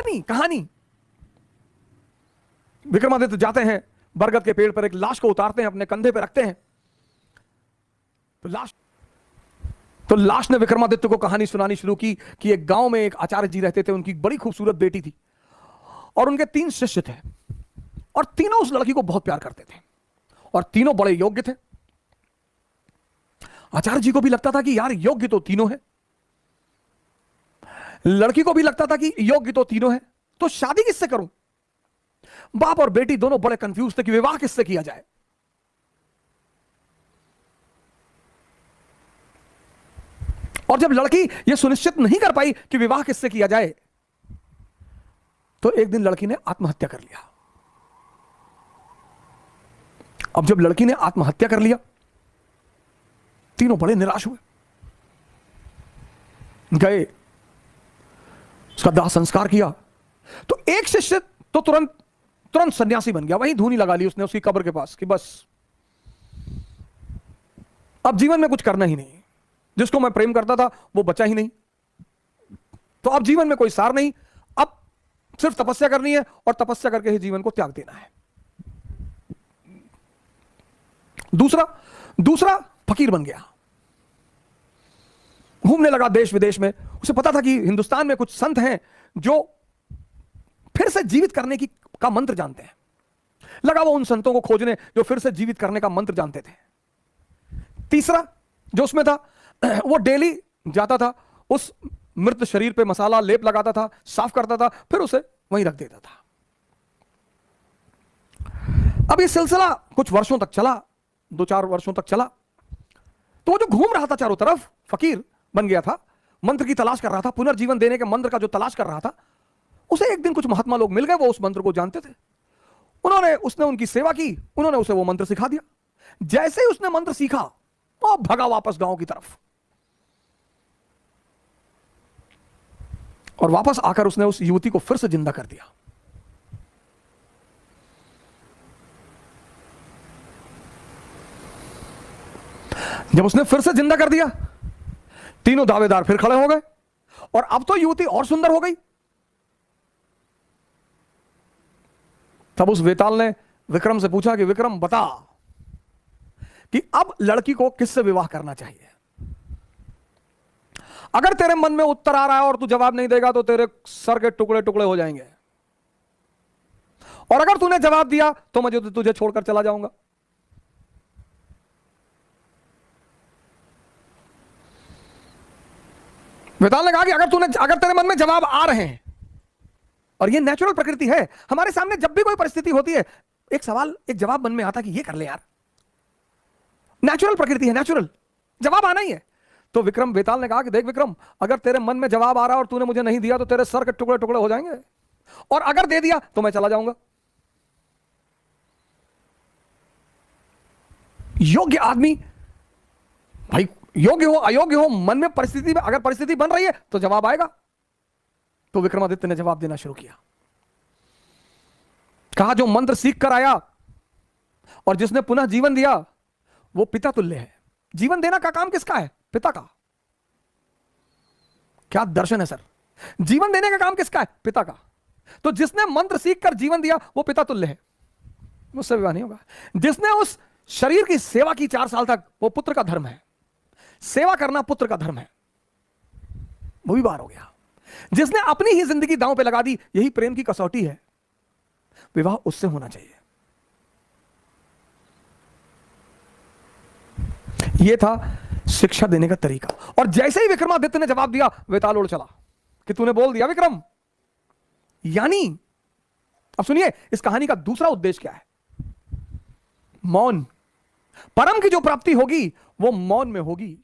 कहानी कहानी। विक्रमादित्य जाते हैं, बरगद के पेड़ पर एक लाश को उतारते हैं, अपने कंधे पर रखते हैं। तो लाश ने विक्रमादित्य को कहानी सुनानी शुरू की कि एक गांव में एक आचार्य जी रहते थे, उनकी बड़ी खूबसूरत बेटी थी और उनके 3 शिष्य थे और तीनों उस लड़की को बहुत प्यार करते थे और तीनों बड़े योग्य थे। आचार्य जी को भी लगता था कि यार योग्य तो तीनों है, लड़की को भी लगता था कि योग्य तो तीनों है, तो शादी किससे करूं। बाप और बेटी दोनों बड़े कंफ्यूज थे कि विवाह किससे किया जाए। और जब लड़की यह सुनिश्चित नहीं कर पाई कि विवाह किससे किया जाए, तो एक दिन लड़की ने आत्महत्या कर लिया। अब जब लड़की ने आत्महत्या कर लिया, तीनों बड़े निराश हुए, गए उसका दाह संस्कार किया। तो एक शिष्य तो तुरंत सन्यासी बन गया, वहीं धूनी लगा ली उसने उसकी कब्र के पास कि बस अब जीवन में कुछ करना ही नहीं, जिसको मैं प्रेम करता था वो बचा ही नहीं, तो अब जीवन में कोई सार नहीं, अब सिर्फ तपस्या करनी है और तपस्या करके ही जीवन को त्याग देना है। दूसरा फकीर बन गया, घूमने लगा देश विदेश में। उसे पता था कि हिंदुस्तान में कुछ संत हैं जो फिर से जीवित करने का मंत्र जानते हैं। लगा वो उन संतों को खोजने जो फिर से जीवित करने का मंत्र जानते थे। तीसरा जो उसमें था, वो डेली जाता था, उस मृत शरीर पे मसाला लेप लगाता था, साफ करता था, फिर उसे वहीं रख देता था। अब ये सिलसिला कुछ वर्षों तक चला, 2-4 वर्षों तक चला। तो वो जो घूम रहा था चारों तरफ, फकीर बन गया था, मंत्र की तलाश कर रहा था, पुनर्जीवन देने के मंत्र का जो तलाश कर रहा था, उसे एक दिन कुछ महात्मा लोग मिल गए, वो उस मंत्र को जानते थे। उसने उनकी सेवा की, उन्होंने उसे वो मंत्र सिखा दिया। जैसे ही उसने मंत्र सीखा, वो भगा वापस गांव की तरफ, और वापस आकर उसने उस युवती को फिर से जिंदा कर दिया। जब उसने फिर से जिंदा कर दिया, तीनों दावेदार फिर खड़े हो गए और अब तो युवती और सुंदर हो गई। तब उस वेताल ने विक्रम से पूछा कि विक्रम बता कि अब लड़की को किससे विवाह करना चाहिए। अगर तेरे मन में उत्तर आ रहा है और तू जवाब नहीं देगा तो तेरे सर के टुकड़े टुकड़े हो जाएंगे, और अगर तूने जवाब दिया तो मैं तुझे छोड़कर चला जाऊंगा। वेताल ने कहा कि अगर तेरे मन में जवाब आ रहे हैं, और ये नेचुरल प्रकृति है, हमारे सामने जब भी कोई परिस्थिति होती है, एक जवाब मन में आता कि ये कर ले यार, नेचुरल प्रकृति है, नेचुरल जवाब आना ही है। तो वेताल ने कहा कि देख विक्रम, अगर तेरे मन में जवाब आ रहा और तूने मुझे नहीं दिया तो तेरे सर के टुकड़े टुकड़े हो जाएंगे, और अगर दे दिया तो मैं चला जाऊंगा। योग्य आदमी भाई, योग्य हो अयोग्य हो, मन में परिस्थिति में अगर परिस्थिति बन रही है तो जवाब आएगा। तो विक्रमादित्य ने जवाब देना शुरू किया। कहा जो मंत्र सीख कर आया और जिसने पुनः जीवन दिया वो पिता तुल्य है। जीवन देना का काम किसका है? पिता का। क्या दर्शन है सर, जीवन देने का काम किसका है? पिता का। तो जिसने मंत्र सीख कर जीवन दिया वो पिता तुल्य है, मुझसे विवाह नहीं होगा। जिसने उस शरीर की सेवा की 4 साल तक, वो पुत्र का धर्म है, सेवा करना पुत्र का धर्म है, वो भी बाहर हो गया। जिसने अपनी ही जिंदगी दांव पे लगा दी, यही प्रेम की कसौटी है, विवाह उससे होना चाहिए। यह था शिक्षा देने का तरीका। और जैसे ही विक्रमादित्य ने जवाब दिया, वेताल उड़ चला कि तूने बोल दिया विक्रम। यानी अब सुनिए, इस कहानी का दूसरा उद्देश्य क्या है? मौन। परम की जो प्राप्ति होगी वो मौन में होगी।